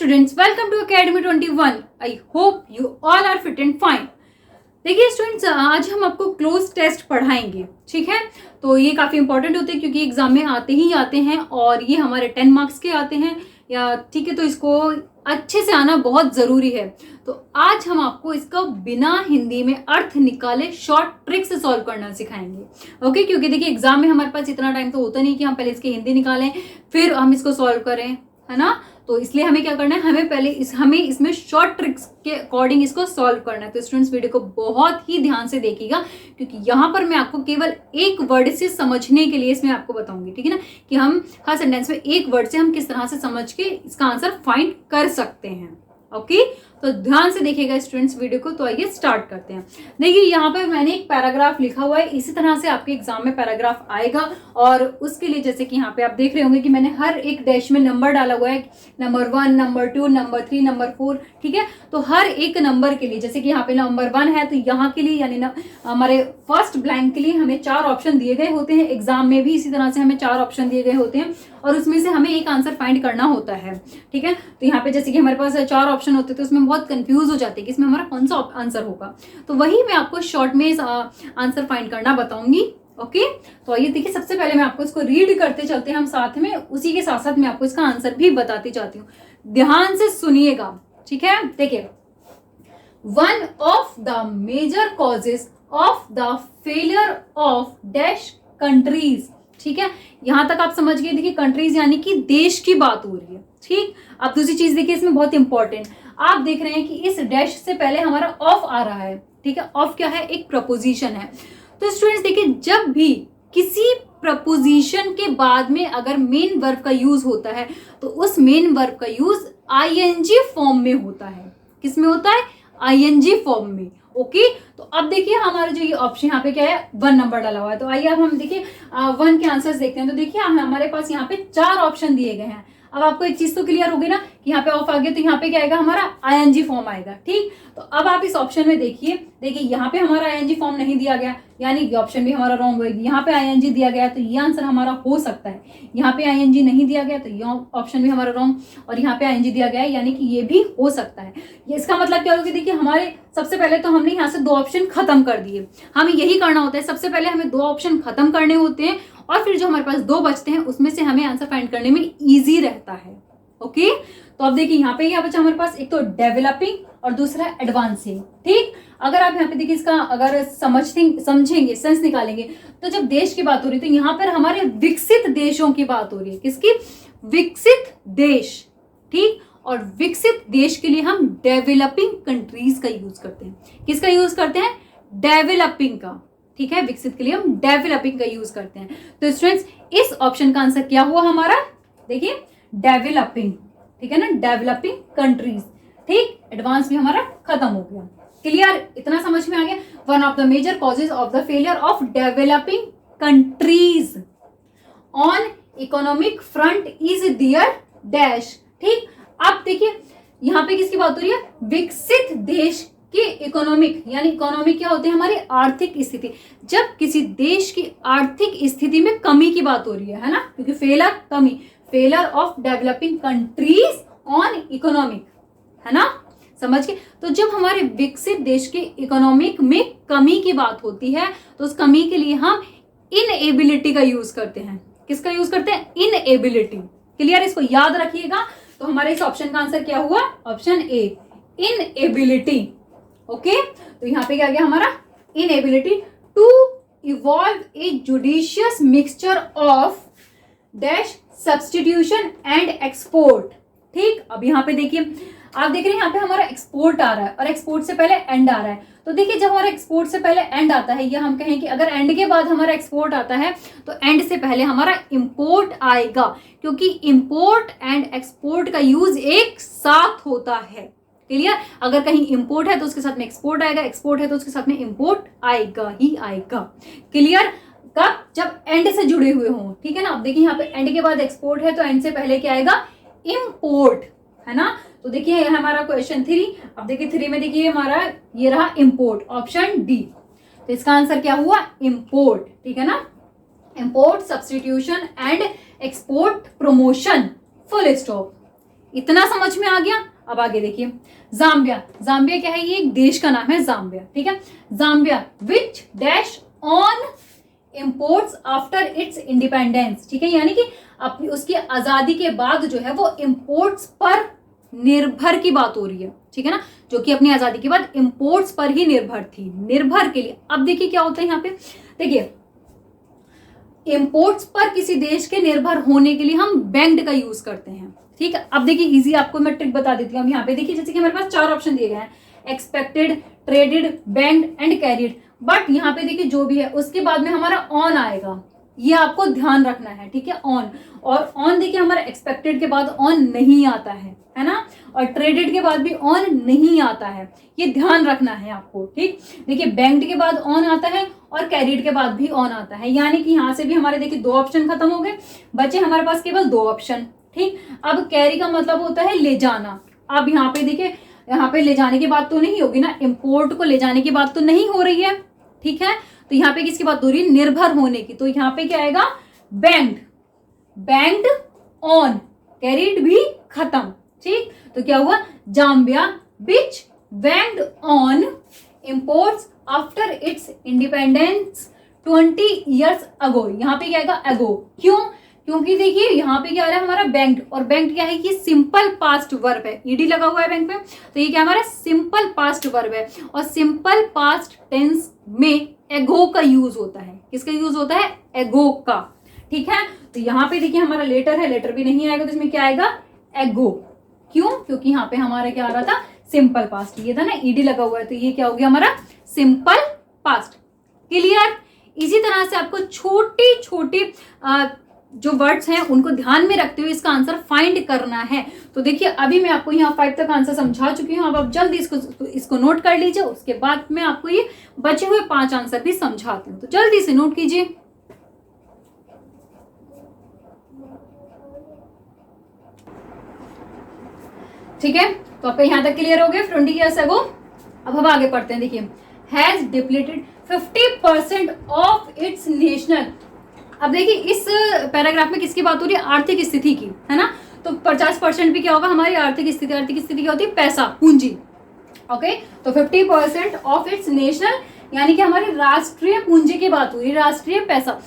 students, welcome to Academy 21. I hope you all are fit and fine. देखिए students, आज हम आपको cloze test पढ़ाएंगे, ठीक है। तो ये काफ़ी इंपॉर्टेंट होते हैं क्योंकि एग्जाम में आते ही आते हैं और ये हमारे 10 मार्क्स के आते हैं या ठीक है, तो इसको अच्छे से आना बहुत ज़रूरी है। तो आज हम आपको इसका बिना हिंदी में अर्थ निकाले शॉर्ट ट्रिक से सॉल्व करना सिखाएंगे, ओके। क्योंकि देखिए एग्जाम में हमारे पास इतना टाइम तो होता नहीं कि हम पहले इसकी हिंदी निकालें फिर हम इसको सॉल्व करें, है ना। तो इसलिए हमें क्या करना है, हमें पहले हमें इसमें शॉर्ट ट्रिक्स के अकॉर्डिंग इसको सॉल्व करना है। तो स्टूडेंट्स वीडियो को बहुत ही ध्यान से देखिएगा क्योंकि यहाँ पर मैं आपको केवल एक वर्ड से समझने के लिए इसमें आपको बताऊंगी, ठीक है ना, कि हम हर सेंटेंस में एक वर्ड से हम किस तरह से समझ के इसका आंसर फाइंड कर सकते हैं, ओके। तो ध्यान से देखिएगा स्टूडेंट्स वीडियो को। तो आइए स्टार्ट करते हैं। देखिए यहाँ पर मैंने एक पैराग्राफ लिखा हुआ है, इसी तरह से आपके एग्जाम में पैराग्राफ आएगा और उसके लिए जैसे कि यहाँ पे आप देख रहे होंगे कि मैंने हर एक डैश में नंबर डाला हुआ है, नंबर 1, नंबर 2, नंबर 3, नंबर 4, ठीक है। तो हर एक नंबर के लिए जैसे कि यहाँ पे नंबर 1 है तो यहाँ के लिए यानी ना हमारे फर्स्ट ब्लैंक के लिए हमें 4 ऑप्शन दिए गए होते हैं। एग्जाम में भी इसी तरह से हमें 4 ऑप्शन दिए गए होते हैं और उसमें से हमें एक आंसर फाइंड करना होता है, ठीक है। तो यहाँ पे जैसे कि हमारे पास 4 ऑप्शन होते हैं तो उसमें बहुत कंफ्यूज हो जाते हैं कि इसमें हमारा कौन सा आंसर होगा। तो वही मैं आपको शॉर्ट में आंसर फाइंड करना बताऊंगी, ओके। तो आइए देखिए, सबसे पहले मैं आपको इसको रीड करते चलते हैं हम साथ में, उसी के साथ साथ मैं आपको इसका आंसर भी बताती जाती हूँ। ध्यान से सुनिएगा, ठीक है। देखिए, one of the major causes of the failure of dash countries, ठीक है। यहां तक आप समझ गए। देखिए कंट्रीज यानी कि देश की बात हो रही है, ठीक। अब दूसरी चीज देखिए इसमें बहुत इंपॉर्टेंट, आप देख रहे हैं कि इस डैश से पहले हमारा ऑफ आ रहा है, ठीक है। ऑफ क्या है? एक प्रपोजिशन है। तो स्टूडेंट्स देखिए, जब भी किसी प्रपोजिशन के बाद में अगर मेन वर्ब का यूज होता है तो उस मेन वर्ब का यूज आईएनजी फॉर्म में होता है। किस में होता है? आईएनजी फॉर्म में, ओके। तो अब देखिए हमारा जो ये ऑप्शन यहाँ पे क्या है, 1 नंबर डाला हुआ है। तो आइए अब हम देखिए 1 के आंसर्स देखते हैं। तो देखिए हमारे पास यहाँ पे 4 ऑप्शन दिए गए हैं। अब आपको एक चीज तो क्लियर होगी ना कि यहाँ पे ऑफ आ गया तो यहाँ पे क्या आएगा, हमारा आईएनजी फॉर्म आएगा, ठीक। तो अब आप इस ऑप्शन में देखिए यहाँ पे हमारा आईएनजी फॉर्म नहीं दिया गया यानी ये ऑप्शन भी हमारा रॉन्ग होगी। यहाँ पे आईएनजी दिया गया तो ये आंसर हमारा हो सकता है। यहाँ पे आईएनजी नहीं दिया गया तो ये ऑप्शन भी हमारा रॉन्ग और यहाँ पे आईएनजी दिया गया है यानी कि ये भी हो सकता है। ये इसका मतलब क्या होगा? देखिए हमारे सबसे पहले तो हमने यहाँ से 2 ऑप्शन खत्म कर दिए। हमें यही करना होता है, सबसे पहले हमें 2 ऑप्शन खत्म करने होते हैं और फिर जो हमारे पास 2 बचते हैं उसमें से हमें आंसर फाइंड करने में ईजी रहता है, ओके। तो अब देखिए यहाँ पे क्या बचा हमारे पास, एक तो डेवलपिंग और दूसरा एडवांसिंग, ठीक। अगर आप यहाँ पे देखिए इसका अगर समझेंगे, सेंस निकालेंगे तो जब देश की बात हो रही है तो यहाँ पर हमारे विकसित देशों की बात हो रही है। किसकी? विकसित देश, ठीक। और विकसित देश के लिए हम डेवलपिंग कंट्रीज का यूज करते हैं। किसका यूज करते हैं? डेवलपिंग का, ठीक है। विकसित के लिए हम डेवलपिंग का यूज करते हैं। तो स्टूडेंट्स इस ऑप्शन का आंसर क्या हुआ हमारा? देखिए डेवलपिंग, ठीक है ना, डेवलपिंग कंट्रीज, ठीक। एडवांस भी हमारा खत्म हो गया। क्लियर? इतना समझ में आ गया। One of the major causes of the failure of developing countries on economic front is there dash, ठीक। अब देखिए यहाँ पे किसकी बात हो रही है? विकसित देश की इकोनॉमिक, यानी इकोनॉमिक क्या होती है? हमारी आर्थिक स्थिति। जब किसी देश की आर्थिक स्थिति में कमी की बात हो रही है ना, क्योंकि फेलर कमी, failure of developing countries on economic, है ना, समझ के। तो जब हमारे विकसित देश के इकोनॉमिक में कमी की बात होती है तो उस कमी के लिए हम इनएबिलिटी का यूज करते हैं। किसका यूज करते हैं? इनएबिलिटी। क्लियर? इसको याद रखिएगा। तो हमारे इस ऑप्शन का आंसर क्या हुआ? Option A, inability, okay. तो यहाँ पे क्या गया हमारा? Inability to evolve a judicious mixture of dash substitution and export, ठीक। अब यहाँ पे देखिए आप देख रहे हैं यहाँ पे हमारा एक्सपोर्ट आ रहा है और एक्सपोर्ट से पहले एंड आ रहा है। तो देखिए जब हमारा एक्सपोर्ट से पहले एंड आता है, या हम कहें कि अगर एंड के बाद हमारा एक्सपोर्ट आता है तो एंड से पहले हमारा इंपोर्ट आएगा, क्योंकि इंपोर्ट एंड एक्सपोर्ट का यूज एक साथ होता है। क्लियर? अगर कहीं इंपोर्ट है तो उसके साथ में एक्सपोर्ट आएगा, एक्सपोर्ट है तो उसके साथ में इंपोर्ट आएगा ही आएगा। क्लियर? कब? जब एंड से जुड़े हुए हों, ठीक है ना। अब देखिए यहाँ पे एंड के बाद एक्सपोर्ट है तो एंड से पहले क्या आएगा? इंपोर्ट, है ना। तो देखिए यह हमारा क्वेश्चन 3। अब देखिए 3 में देखिए हमारा ये रहा इंपोर्ट, ऑप्शन डी। तो इसका आंसर क्या हुआ? इंपोर्ट, ठीक है ना। Import, substitution and export promotion, full stop. इतना समझ में आ गया। अब आगे देखिए, जाम्बिया। जाम्बिया क्या है? ये एक देश का नाम है जाम्बिया, ठीक है। Zambia which dash on imports after it's independence, ठीक है, यानी कि अपनी उसकी आजादी के बाद जो है वो इंपोर्ट्स पर निर्भर की बात हो रही है, ठीक है ना, जो कि अपनी आजादी के बाद इंपोर्ट्स पर ही निर्भर थी, निर्भर के लिए। अब देखिए क्या होता है यहाँ पे, देखिए इंपोर्ट्स पर किसी देश के निर्भर होने के लिए हम बैंक्ड का यूज करते हैं, ठीक है। अब देखिए इजी आपको मैं ट्रिक बता देती हूँ। यहाँ पे देखिए जैसे कि हमारे पास 4 ऑप्शन दिए गए हैं, expected, traded, banked and carried, but यहाँ पे देखिए जो भी है उसके बाद में हमारा ऑन आएगा, ये आपको ध्यान रखना है, ठीक है, ऑन। और ऑन देखिए हमारा एक्सपेक्टेड के बाद ऑन नहीं आता है ना, और ट्रेडेड के बाद भी ऑन नहीं आता है, ये ध्यान रखना है आपको, ठीक। देखिए बैंक्ड के बाद ऑन आता है और कैरिड के बाद भी ऑन आता है, यानी कि यहाँ से भी हमारे देखिए 2 ऑप्शन खत्म हो गए, बचे हमारे पास केवल 2 ऑप्शन, ठीक। अब कैरी का मतलब होता है ले जाना। अब यहाँ पे देखिए, यहाँ पे ले जाने की बात तो नहीं होगी ना, इंपोर्ट को ले जाने की बात तो नहीं हो रही है, ठीक है। तो यहाँ पे किसकी बात हो रही है? निर्भर होने की। तो यहाँ पे क्या आएगा? बैंक्ड, बैंक्ड ऑन, कैरिड भी खत्म, ठीक। तो क्या हुआ? Zambia which banked on imports after it's independence 20 years अगो। यहाँ पे क्या आएगा? अगो। क्यों? क्योंकि देखिए यहाँ पे क्या आ रहा है हमारा बैंक्ड, और बैंक्ड क्या है? ये सिंपल पास्ट वर्ब है, ईडी लगा हुआ है बैंक पे, तो ये क्या हमारा सिंपल पास्ट वर्ब है, और सिंपल पास्ट टेंस में एगो का यूज होता है। किसका यूज होता है? एगो का, ठीक है। तो यहाँ पे देखिए हमारा लेटर है, लेटर भी नहीं आएगा, तो इसमें क्या आएगा? एगो। क्यों? क्योंकि यहाँ पे हमारा क्या आ रहा था? सिंपल पास्ट, ये था ना ईडी लगा हुआ है, तो ये क्या हो गया हमारा? Simple past. क्लियर? इसी तरह से आपको छोटी छोटी जो वर्ड्स हैं उनको ध्यान में रखते हुए इसका आंसर फाइंड करना है। तो देखिए अभी मैं आपको यहाँ 5 तक आंसर समझा चुकी हूँ, अब आप जल्दी इसको नोट कर लीजिए, उसके बाद मैं आपको ये बचे हुए 5 आंसर भी समझाती हूँ, तो जल्दी से नोट कीजिए। ठीक है, तो आपका यहाँ तक क्लियर हो गया 20 years ago। अब हम आगे पढ़ते हैं। देखिए, has depleted 50% of its national. अब देखिए इस पैराग्राफ में किसकी बात हो रही है? आर्थिक स्थिति की, है ना। तो 50% भी क्या होगा? हमारी आर्थिक स्थिति। आर्थिक स्थिति क्या होती है? पैसा, पूंजी। ओके, तो 50% ऑफ इट्स नेशनल, यानी कि हमारी राष्ट्रीय पूंजी की बात हो रही है, राष्ट्रीय पैसा।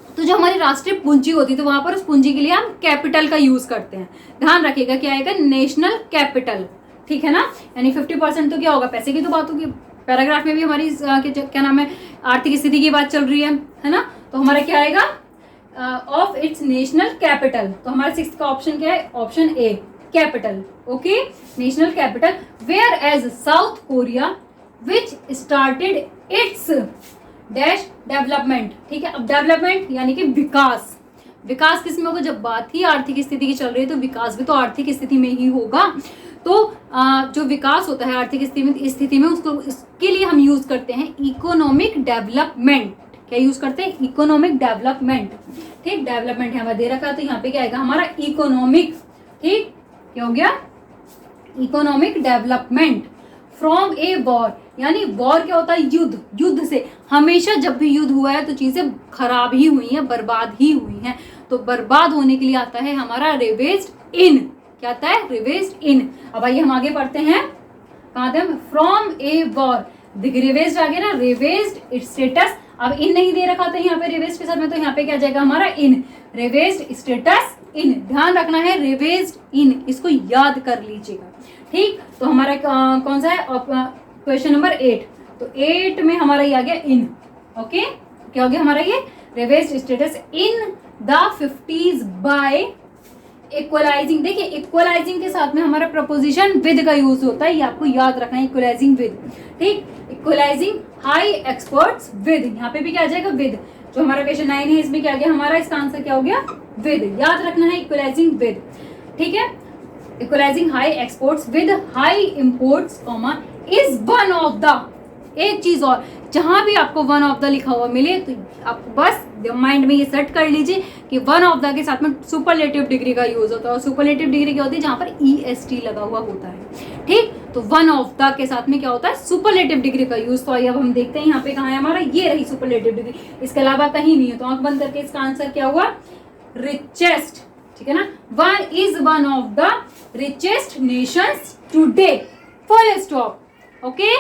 तो जो हमारी राष्ट्रीय पूंजी होती है तो वहां पर उस पूंजी के लिए हम कैपिटल का यूज करते हैं। ध्यान रखिएगा क्या आएगा? नेशनल कैपिटल, ठीक है ना। यानी 50% तो क्या होगा? पैसे की तो बात होगी। पैराग्राफ में भी हमारी क्या नाम है? आर्थिक स्थिति की बात चल रही है ना। तो हमारा क्या आएगा? Of its national capital. तो हमारा 6th का ऑप्शन क्या है? Option A, capital. Okay, national capital. Whereas South Korea which started its dash development, ठीक है। अब डेवलपमेंट यानी कि विकास। विकास किस में होगा? जब बात ही आर्थिक स्थिति की चल रही है तो विकास भी तो आर्थिक स्थिति में ही होगा। तो जो विकास होता है आर्थिक स्थिति में उसको इसके लिए हम यूज करते हैं इकोनॉमिक डेवलपमेंट। क्या यूज करते हैं? इकोनॉमिक डेवलपमेंट, ठीक। डेवलपमेंट यहाँ दे रखा है तो यहाँ पे क्या आएगा हमारा? इकोनॉमिक, ठीक। क्या हो गया? Economic development from a war, यानी वॉर क्या होता है? युद्ध। युद्ध से हमेशा जब भी युद्ध हुआ है तो चीजें खराब ही हुई हैं, बर्बाद ही हुई हैं। तो बर्बाद होने के लिए आता है हमारा रिवेज्ड इन। क्या आता है? रिवेज्ड इन। अब आइए हम आगे पढ़ते हैं। कहाँ थे हम? From a war. देखिए रिवेज्ड आ गया ना, रिवेज्ड स्टेटस। अब इन नहीं दे रखा था यहाँ पे रिवेज्ड के साथ में, तो यहाँ पे क्या जाएगा हमारा? इन। रिवेज्ड स्टेटस इन, ध्यान रखना है, रिवेज्ड इन, इसको याद कर लीजिएगा, ठीक। तो हमारा कौन सा है? Question number 8। तो 8 में हमारा ये आ गया इन। ओके, क्या हो गया हमारा? ये revised status in the 50s by equalising. देखिए इक्वलाइजिंग के साथ में हमारा प्रपोजिशन विद का यूज होता है, ये आपको याद रखना है, इक्वलाइजिंग विद, ठीक। इक्वलाइजिंग हाई एक्सपर्ट्स विद, यहाँ पे भी क्या आ जाएगा? विद। जो हमारा क्वेश्चन 9 है इसमें क्या आ गया हमारा? इसका आंसर क्या हो गया? विद। याद रखना है इक्वलाइजिंग विद, ठीक है। Equalising high exports with high imports comma is one of the. एक चीज और, जहां भी आपको वन ऑफ द लिखा हुआ मिले तो आप बस माइंड में ये सेट कर लीजिए कि वन ऑफ द के साथ में सुपरलेटिव डिग्री का यूज होता है। और सुपरलेटिव डिग्री क्या होती है? जहां पर EST लगा हुआ होता है, ठीक। तो वन ऑफ द के साथ में क्या होता है? सुपरलेटिव डिग्री का यूज। तो आइए अब हम देखते हैं यहाँ पे कहाँ है हमारा? ये रही सुपरलेटिव डिग्री, इसके अलावा कहीं नहीं है। तो आंख बंद करके इसका आंसर क्या हुआ? रिचेस्ट, ठीक है ना। One is one of the richest Nations today, full stop. Okay,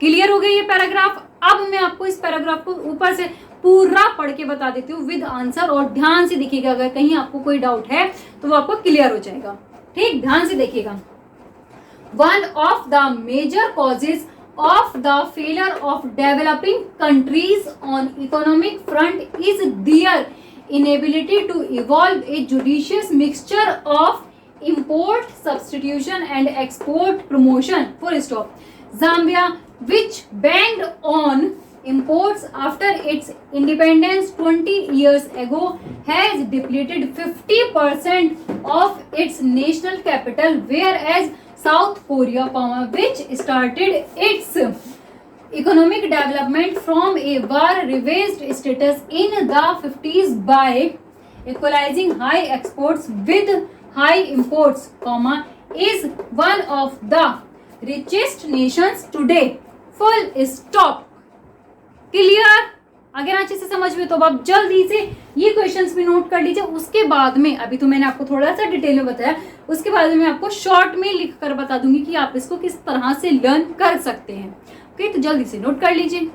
clear हो गया ये पैराग्राफ। अब मैं आपको इस पैराग्राफ को ऊपर से पूरा पढ़ के बता देती हूँ विद आंसर, और ध्यान से देखिएगा, अगर कहीं आपको कोई डाउट है तो वो आपको क्लियर हो जाएगा। ठीक, ध्यान से देखिएगा। One of the major causes of the failure of developing countries on economic front is their inability to evolve a judicious mixture of import substitution and export promotion, full stop. Zambia, which banged on imports after its independence 20 years ago, has depleted 50% of its national capital, whereas South Korea, which started its economic development from a war-ravaged status in the 50s by equalizing high exports with high imports, is one of the richest nations today. Full stop. Clear? अगर अच्छे से समझ में तो आप जल्दी से ये क्वेश्चंस भी नोट कर लीजिए। उसके बाद में, अभी तो मैंने आपको थोड़ा सा डिटेल में बताया, उसके बाद में मैं आपको शॉर्ट में लिख कर बता दूंगी कि आप इसको किस तरह से लर्न कर सकते हैं। ओके, तो जल्दी से नोट कर लीजिए।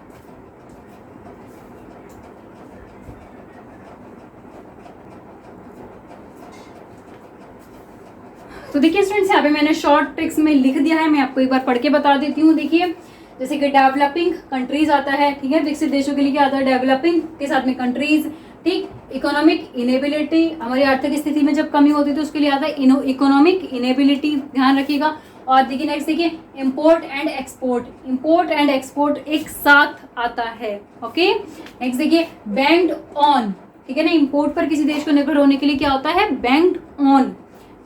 तो देखिए स्टूडेंट्स, यहाँ पे मैंने शॉर्ट ट्रिक्स में लिख दिया है, मैं आपको एक बार पढ़ के बता देती हूँ। देखिए, जैसे कि डेवलपिंग कंट्रीज आता है, ठीक है, विकसित देशों के लिए क्या आता है, डेवलपिंग के साथ में कंट्रीज। ठीक, इकोनॉमिक इनेबिलिटी, हमारी आर्थिक स्थिति में जब कमी होती है तो उसके लिए आता है इकोनॉमिक इनेबिलिटी, ध्यान रखिएगा। और देखिए नेक्स्ट, देखिए import and export, import and export एक साथ आता है। ओके, नेक्स्ट देखिए बैंक्ड ऑन, ठीक है ना, इंपोर्ट पर किसी देश को निर्भर होने के लिए क्या होता है, बैंक्ड ऑन।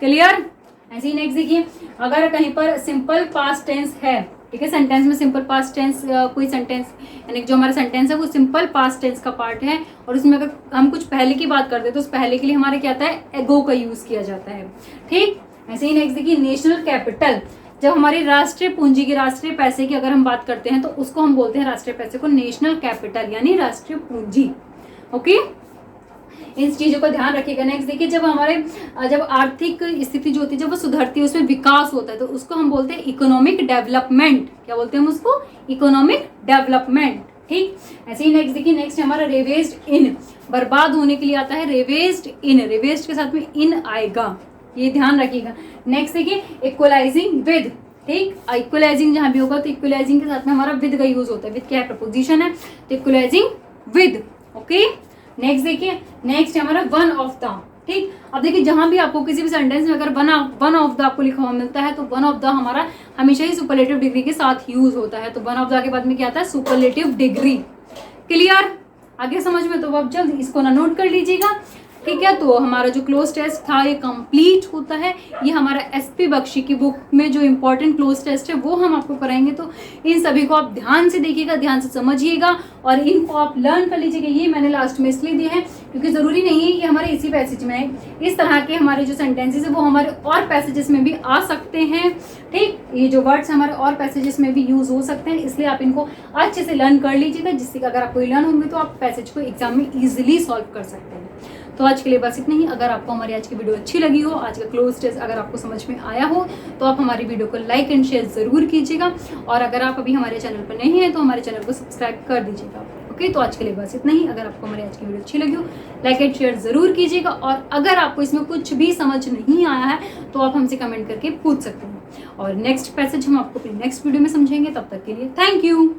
क्लियर? ऐसे ही नेक्स्ट देखिए, अगर कहीं पर सिंपल पास्ट टेंस है, ठीक है, सेंटेंस में सिंपल पास्ट टेंस, कोई सेंटेंस यानी जो हमारा सेंटेंस है वो सिंपल पास्ट टेंस का पार्ट है, और उसमें अगर हम कुछ पहले की बात करते हैं तो उस पहले के लिए हमारे क्या आता है, एगो का यूज किया जाता है। ठीक, ऐसे ही नेक्स्ट देखिए नेशनल कैपिटल, जब हमारी राष्ट्रीय पूंजी की, राष्ट्रीय पैसे की अगर हम बात करते हैं तो उसको हम बोलते हैं, राष्ट्रीय पैसे को नेशनल कैपिटल यानी राष्ट्रीय पूंजी। ओके, इन चीजों का ध्यान रखिएगा। नेक्स्ट देखिए, जब आर्थिक स्थिति जो होती है जब वो सुधरती है, उसमें विकास होता है, तो उसको हम बोलते हैं इकोनॉमिक डेवलपमेंट। क्या बोलते हैं हम उसको, इकोनॉमिक डेवलपमेंट। ठीक, ऐसे ही नेक्स्ट देखिए, नेक्स्ट हमारा रेवेज्ड इन, बर्बाद होने के लिए आता है रेवेज्ड इन, रेवेज्ड के साथ में इन आएगा, ये ध्यान रखिएगा। नेक्स्ट देखिए इक्वलाइजिंग विद, ठीक, इक्वलाइजिंग जहां भी होगा तो इक्वलाइजिंग के साथ में हमारा विद का यूज होता है। विद क्या है, प्रपोजिशन है, तो इक्वलाइजिंग विद। ओके, नेक्स्ट देखिए, नेक्स्ट हमारा वन ऑफ द। ठीक, अब देखिए जहां भी आपको किसी भी सेंटेंस में अगर वन ऑफ द आपको लिखा हुआ मिलता है तो वन ऑफ द हमारा हमेशा ही सुपरलेटिव डिग्री के साथ यूज होता है, तो वन ऑफ द के बाद में क्या आता है, सुपरलेटिव डिग्री। क्लियर? आगे समझ में तो आप जल्द इसको ना नोट कर लीजिएगा। ठीक है, तो हमारा जो क्लोज टेस्ट था ये कंप्लीट होता है। ये हमारा एसपी बख्शी की बुक में जो इंपॉर्टेंट क्लोज टेस्ट है वो हम आपको कराएंगे, तो इन सभी को आप ध्यान से देखिएगा, ध्यान से समझिएगा और इनको आप लर्न कर लीजिएगा। ये मैंने लास्ट में इसलिए दिए हैं क्योंकि जरूरी नहीं है कि हमारे इसी पैसेज में है, इस तरह के हमारे जो सेंटेंसेस है वो हमारे और पैसेजेस में भी आ सकते हैं। ठीक, ये जो वर्ड्स हमारे और पैसेजेस में भी यूज हो सकते हैं, इसलिए आप इनको अच्छे से लर्न कर लीजिएगा, जिससे कि अगर आपको लर्न होंगे तो आप पैसेज को एग्जाम में इजिली सॉल्व कर सकते हैं। तो आज के लिए बस इतना ही। अगर आपको हमारी आज की वीडियो अच्छी लगी हो, आज का क्लोज टेस्ट अगर आपको समझ में आया हो, तो आप हमारी वीडियो को लाइक एंड शेयर जरूर कीजिएगा, और अगर आप अभी हमारे चैनल पर नहीं हैं तो हमारे चैनल को सब्सक्राइब कर दीजिएगा। ओके, तो आज के लिए बस इतना ही। अगर आपको हमारी आज की वीडियो अच्छी लगी हो, लाइक एंड शेयर जरूर कीजिएगा, और अगर आपको इसमें कुछ भी समझ नहीं आया है तो आप हमसे कमेंट करके पूछ सकते हैं, और नेक्स्ट पैसेज हम आपको अपनी नेक्स्ट वीडियो में समझेंगे। तब तक के लिए थैंक यू।